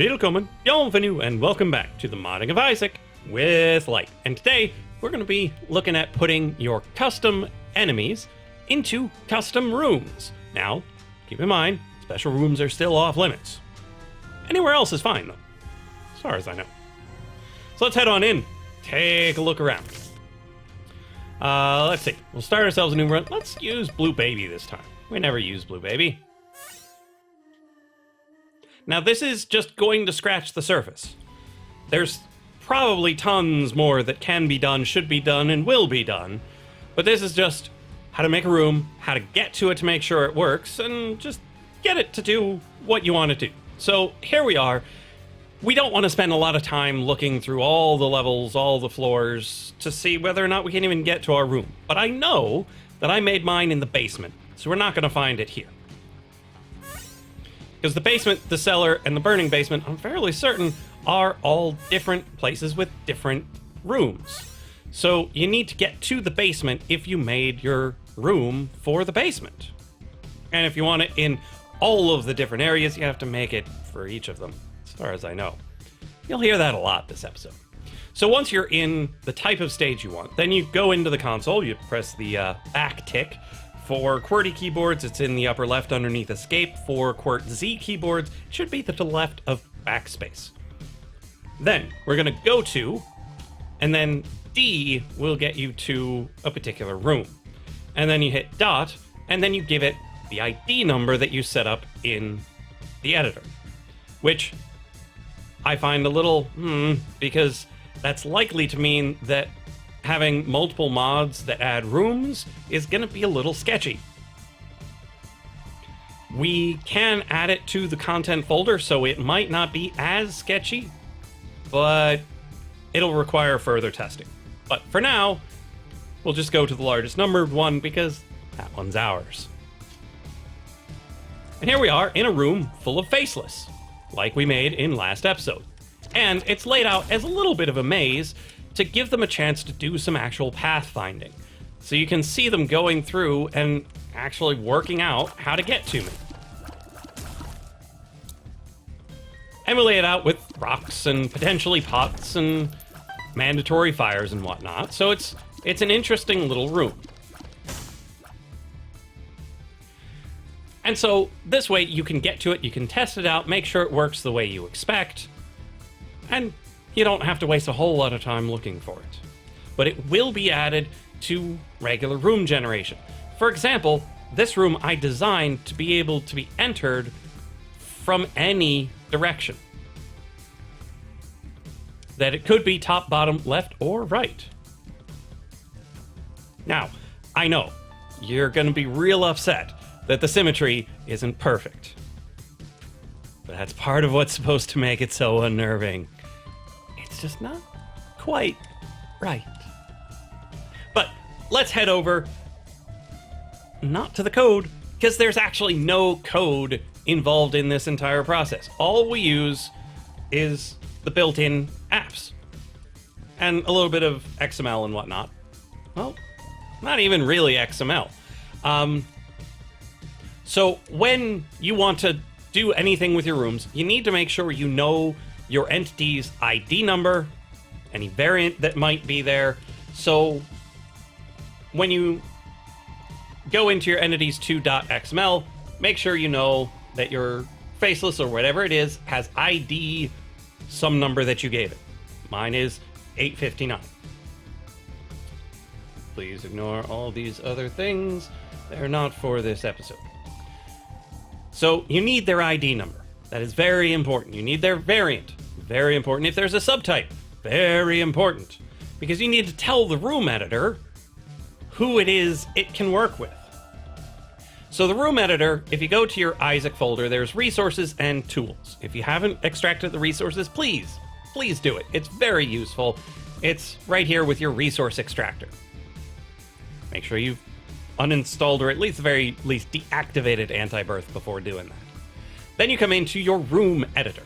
Willkommen, bienvenue, and welcome back to the Modding of Isaac with Lyte. And today, we're going to be looking at putting your custom enemies into custom rooms. Now, keep in mind, special rooms are still off limits. Anywhere else is fine, though, as far as I know. So let's head on in, take a look around. Let's see, we'll start ourselves a new run. Let's use Blue Baby this time. We never use Blue Baby. Now, this is just going to scratch the surface. There's probably tons more that can be done, should be done, and will be done. But this is just how to make a room, how to get to it to make sure it works, and just get it to do what you want to do. So here we are. We don't want to spend a lot of time looking through all the levels, all the floors, to see whether or not we can even get to our room. But I know that I made mine in the basement, so we're not going to find it here. Because the basement, the cellar, and the burning basement, I'm fairly certain, are all different places with different rooms. So you need to get to the basement if you made your room for the basement. And if you want it in all of the different areas, you have to make it for each of them, as far as I know. You'll hear that a lot this episode. So once you're in the type of stage you want, then you go into the console, you press the back tick. For QWERTY keyboards, it's in the upper left underneath Escape. For QWERTZ keyboards, it should be to the left of Backspace. Then, we're going to go to, and then D will get you to a particular room. And then you hit dot, and then you give it the ID number that you set up in the editor. Which I find a little, because that's likely to mean that having multiple mods that add rooms is going to be a little sketchy. We can add it to the content folder, so it might not be as sketchy, but it'll require further testing. But for now, we'll just go to the largest numbered one because that one's ours. And here we are in a room full of faceless, like we made in last episode. And it's laid out as a little bit of a maze to give them a chance to do some actual pathfinding. So you can see them going through and actually working out how to get to me. And we lay it out with rocks and potentially pots and mandatory fires and whatnot. So it's an interesting little room. And so this way you can get to it, you can test it out, make sure it works the way you expect, and you don't have to waste a whole lot of time looking for it. But it will be added to regular room generation. For example, this room I designed to be able to be entered from any direction. That it could be top, bottom, left, or right. Now, I know, you're going to be real upset that the symmetry isn't perfect. But that's part of what's supposed to make it so unnerving. It's just not quite right. But let's head over, not to the code, because there's actually no code involved in this entire process. All we use is the built-in apps and a little bit of XML and whatnot. Well, not even really XML. So when you want to do anything with your rooms, you need to make sure you know your entity's ID number, any variant that might be there. So when you go into your entities2.xml, make sure you know that your faceless or whatever it is has ID some number that you gave it. Mine is 859. Please ignore all these other things. They're not for this episode. So you need their ID number. That is very important. You need their variant. Very important. If there's a subtype, very important. Because you need to tell the room editor who it is it can work with. So the room editor, if you go to your Isaac folder, there's resources and tools. If you haven't extracted the resources, please do it. It's very useful. It's right here with your resource extractor. Make sure you've uninstalled or at least very least deactivated Afterbirth before doing that. Then you come into your room editor.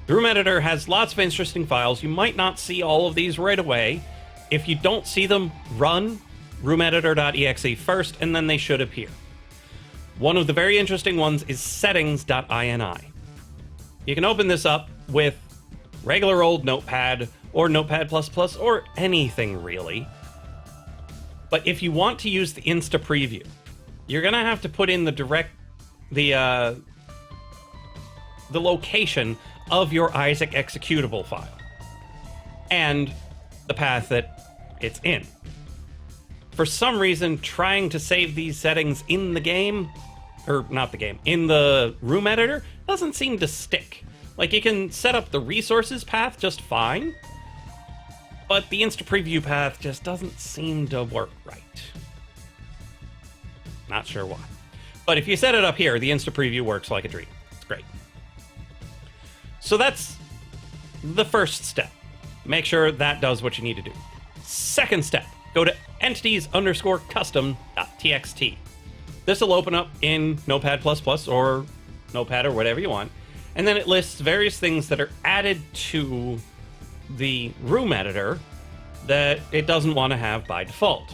The room editor has lots of interesting files. You might not see all of these right away. If you don't see them, run roomeditor.exe first, and then they should appear. One of the very interesting ones is settings.ini. you can open this up with regular old Notepad or Notepad++ or anything really. But if you want to use the Insta Preview, you're gonna have to put in the location of your Isaac executable file and the path that it's in. For some reason, trying to save these settings in the game, or not the game, in the room editor, doesn't seem to stick. Like, you can set up the resources path just fine, but the Insta Preview path just doesn't seem to work right. Not sure why. But if you set it up here, the Insta Preview works like a dream. It's great. So that's the first step. Make sure that does what you need to do. Second step, go to entities_custom.txt. This will open up in Notepad++ or Notepad or whatever you want. And then it lists various things that are added to the room editor that it doesn't want to have by default.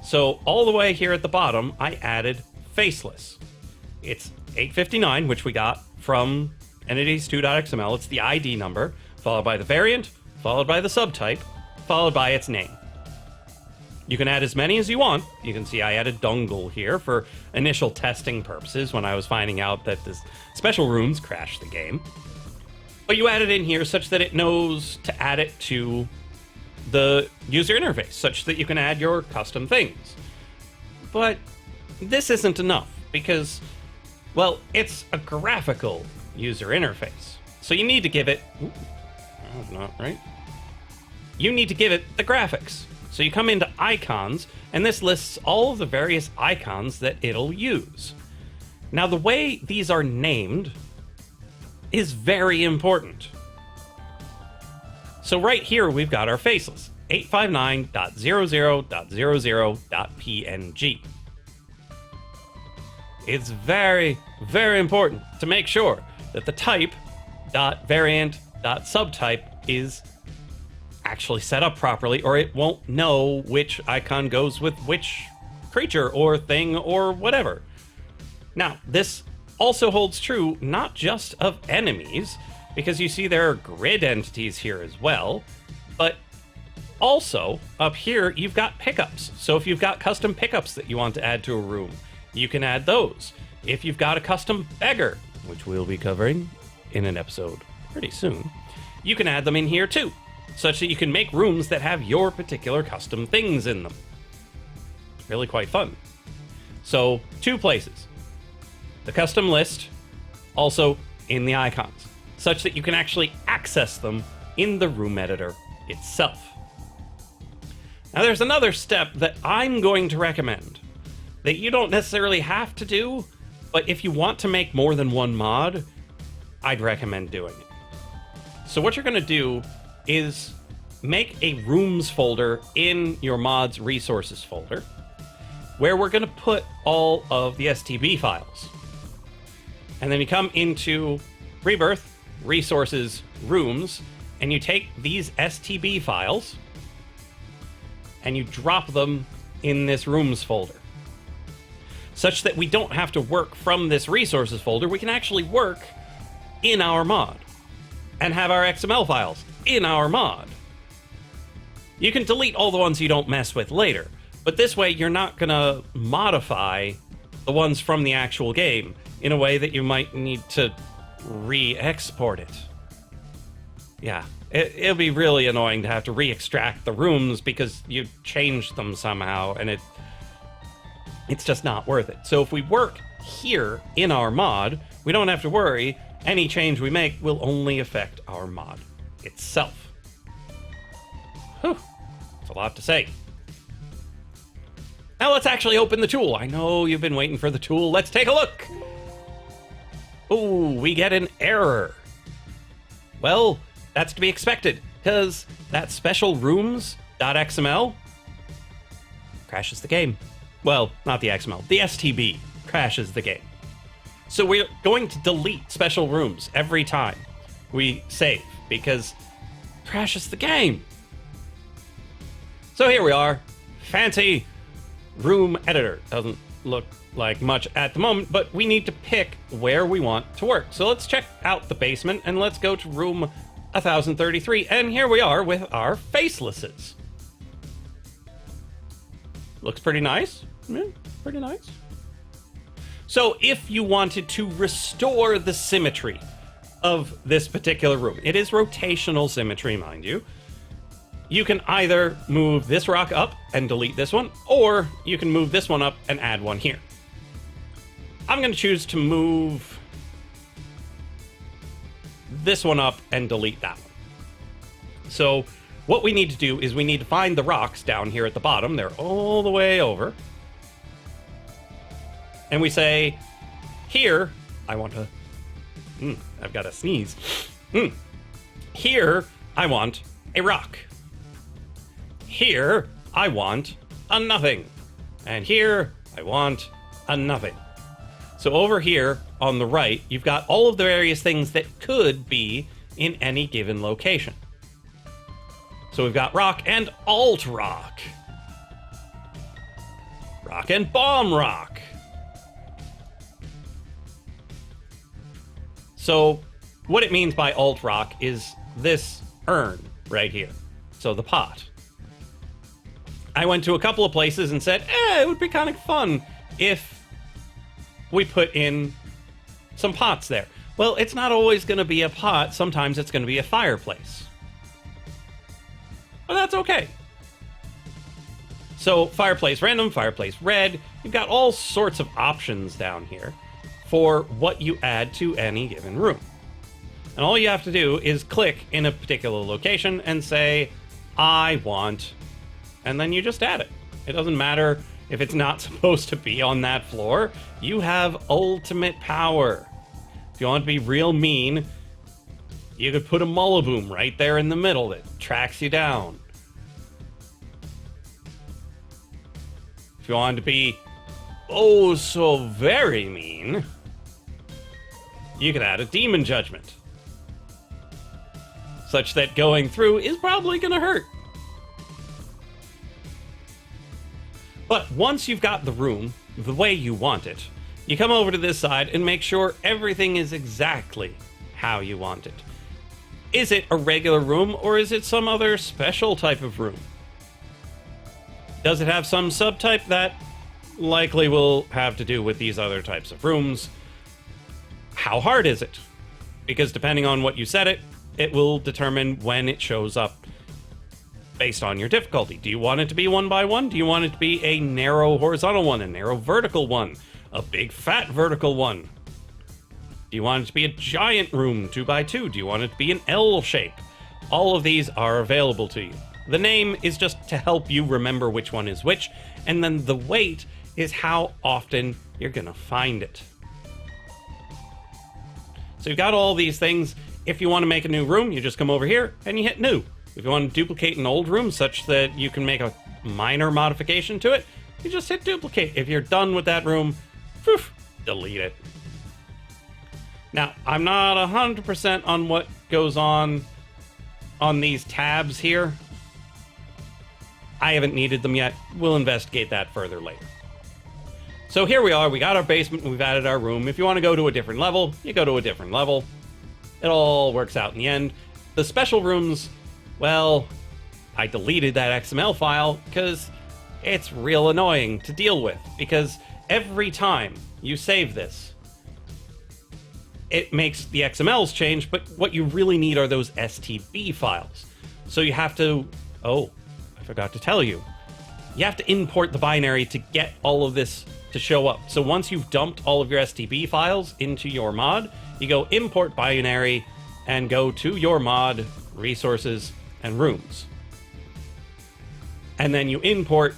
So all the way here at the bottom, I added faceless. It's 859, which we got from entities2.xml. It's the ID number, followed by the variant, followed by the subtype, followed by its name. You can add as many as you want. You can see I added dongle here for initial testing purposes when I was finding out that this special rooms crashed the game. But you add it in here such that it knows to add it to the user interface, such that you can add your custom things. But this isn't enough because, well, it's a graphical user interface. So you need to give it... That's not right. You need to give it the graphics. So you come into icons, and this lists all of the various icons that it'll use. Now, the way these are named is very important. So right here, we've got our faceless, 859.00.00.png. It's very, very important to make sure that the type.variant.subtype is actually set up properly, or it won't know which icon goes with which creature or thing or whatever. Now, this also holds true not just of enemies, because you see there are grid entities here as well, but also up here you've got pickups. So if you've got custom pickups that you want to add to a room, you can add those. If you've got a custom beggar, which we'll be covering in an episode pretty soon, you can add them in here too, such that you can make rooms that have your particular custom things in them. It's really quite fun. So, two places. The custom list, also in the icons, such that you can actually access them in the room editor itself. Now there's another step that I'm going to recommend that you don't necessarily have to do, but if you want to make more than one mod, I'd recommend doing it. So what you're going to do is make a rooms folder in your mods resources folder where we're going to put all of the STB files. And then you come into Rebirth, Resources, Rooms, and you take these STB files and you drop them in this rooms folder, such that we don't have to work from this resources folder. We can actually work in our mod and have our XML files in our mod. You can delete all the ones you don't mess with later, but this way you're not gonna modify the ones from the actual game in a way that you might need to re-export it. Yeah, it'll be really annoying to have to re-extract the rooms because you changed them somehow, and it's just not worth it. So if we work here in our mod, we don't have to worry. Any change we make will only affect our mod itself. Whew, that's a lot to say. Now let's actually open the tool. I know you've been waiting for the tool. Let's take a look. Oh, we get an error. Well, that's to be expected, because that special rooms.xml crashes the game. Well, not the XML, the STB crashes the game. So we're going to delete special rooms every time we save, because it crashes the game. So here we are, fancy room editor. Doesn't look like much at the moment, but we need to pick where we want to work. So let's check out the basement and let's go to room 1033. And here we are with our facelesses. Looks pretty nice. Yeah, pretty nice. So if you wanted to restore the symmetry of this particular room, it is rotational symmetry, mind you. You can either move this rock up and delete this one, or you can move this one up and add one here. I'm going to choose to move this one up and delete that one. So what we need to do is we need to find the rocks down here at the bottom. They're all the way over. And we say, here, I want to... I've got to sneeze. Here, I want a rock. Here, I want a nothing. And here, I want a nothing. So over here on the right, you've got all of the various things that could be in any given location. So we've got rock and alt rock. Rock and bomb rock. So what it means by alt rock is this urn right here. So the pot. I went to a couple of places and said, it would be kind of fun if we put in some pots there. Well, it's not always going to be a pot. Sometimes it's going to be a fireplace. But that's okay. So fireplace random, fireplace red. You've got all sorts of options down here for what you add to any given room. And all you have to do is click in a particular location and say, I want... and then you just add it. It doesn't matter if it's not supposed to be on that floor. You have ultimate power. If you want to be real mean, you could put a Mullaboom right there in the middle that tracks you down. If you want to be oh so very mean, you could add a Demon Judgment, such that going through is probably going to hurt. But once you've got the room the way you want it, you come over to this side and make sure everything is exactly how you want it. Is it a regular room or is it some other special type of room? Does it have some subtype? That likely will have to do with these other types of rooms. How hard is it? Because depending on what you set it, it will determine when it shows up based on your difficulty. Do you want it to be 1 by 1? Do you want it to be a narrow horizontal one, a narrow vertical one, a big fat vertical one? Do you want it to be a giant room 2 by 2? Do you want it to be an L shape? All of these are available to you. The name is just to help you remember which one is which, and then the weight is how often you're gonna find it. So you've got all these things. If you want to make a new room, you just come over here and you hit new. If you want to duplicate an old room such that you can make a minor modification to it, you just hit duplicate. If you're done with that room, delete it. Now, I'm not 100% on what goes on these tabs here. I haven't needed them yet. We'll investigate that further later. So here we are. We got our basement. We've added our room. If you want to go to a different level, you go to a different level. It all works out in the end. The special rooms, well, I deleted that XML file because it's real annoying to deal with, because every time you save this, it makes the XMLs change, but what you really need are those STB files. So you have to, oh, I forgot to tell you, you have to import the binary to get all of this to show up. So once you've dumped all of your STB files into your mod, you go import binary and go to your mod, resources, and rooms. And then you import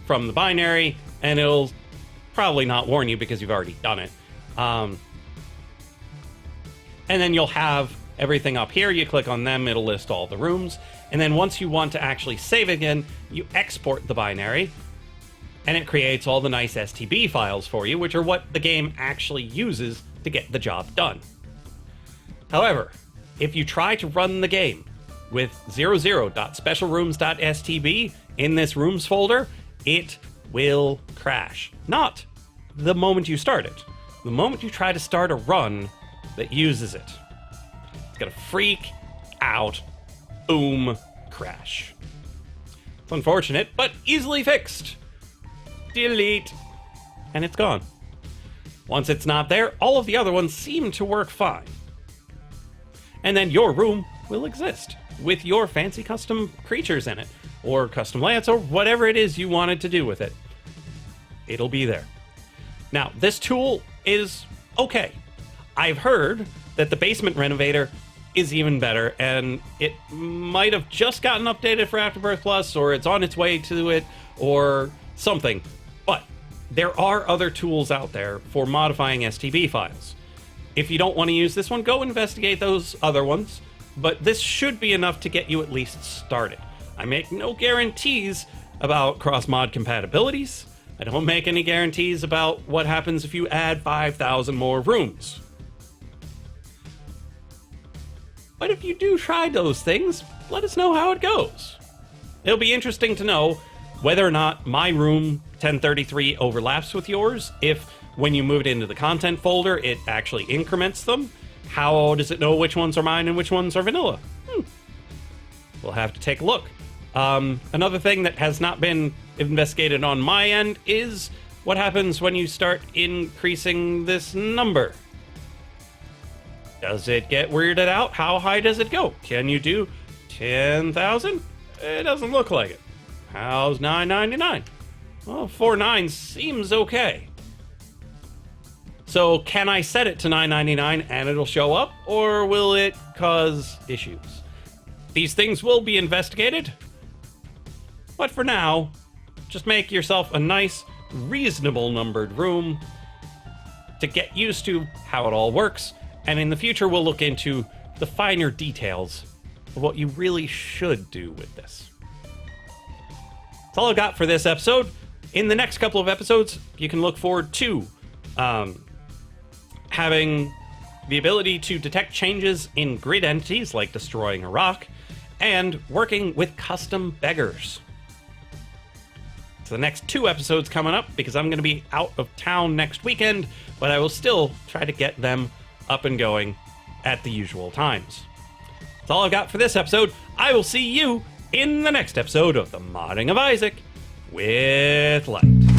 from the binary, and it'll probably not warn you because you've already done it. And then you'll have everything up here. You click on them, it'll list all the rooms. And then once you want to actually save again, you export the binary, and it creates all the nice STB files for you, which are what the game actually uses to get the job done. However, if you try to run the game with 00.specialrooms.stb in this rooms folder, it will crash. Not the moment you start it. The moment you try to start a run that uses it. It's gonna freak out. Boom. Crash. It's unfortunate, but easily fixed. Delete. And it's gone. Once it's not there, all of the other ones seem to work fine. And then your room will exist with your fancy custom creatures in it, or custom layouts, or whatever it is you wanted to do with it. It'll be there. Now, this tool is okay. I've heard that the Basement Renovator is even better, and it might have just gotten updated for Afterbirth Plus, or it's on its way to it, or something. But there are other tools out there for modifying STB files. If you don't want to use this one, go investigate those other ones, but this should be enough to get you at least started. I make no guarantees about cross-mod compatibilities. I don't make any guarantees about what happens if you add 5,000 more rooms. But if you do try those things, let us know how it goes. It'll be interesting to know whether or not my room 1033 overlaps with yours, if when you move it into the content folder, it actually increments them. How does it know which ones are mine and which ones are vanilla? We'll have to take a look. Another thing that has not been investigated on my end is what happens when you start increasing this number. Does it get weirded out? How high does it go? Can you do 10,000? It doesn't look like it. How's 999? Well, 49 seems okay. So can I set it to 999 and it'll show up, or will it cause issues? These things will be investigated, but for now, just make yourself a nice, reasonable numbered room to get used to how it all works, and in the future we'll look into the finer details of what you really should do with this. That's all I've got for this episode. In the next couple of episodes, you can look forward to having the ability to detect changes in grid entities, like destroying a rock, and working with custom beggars. So the next 2 episodes coming up, because I'm going to be out of town next weekend, but I will still try to get them up and going at the usual times. That's all I've got for this episode. I will see you in the next episode of The Modding of Isaac with Lyte.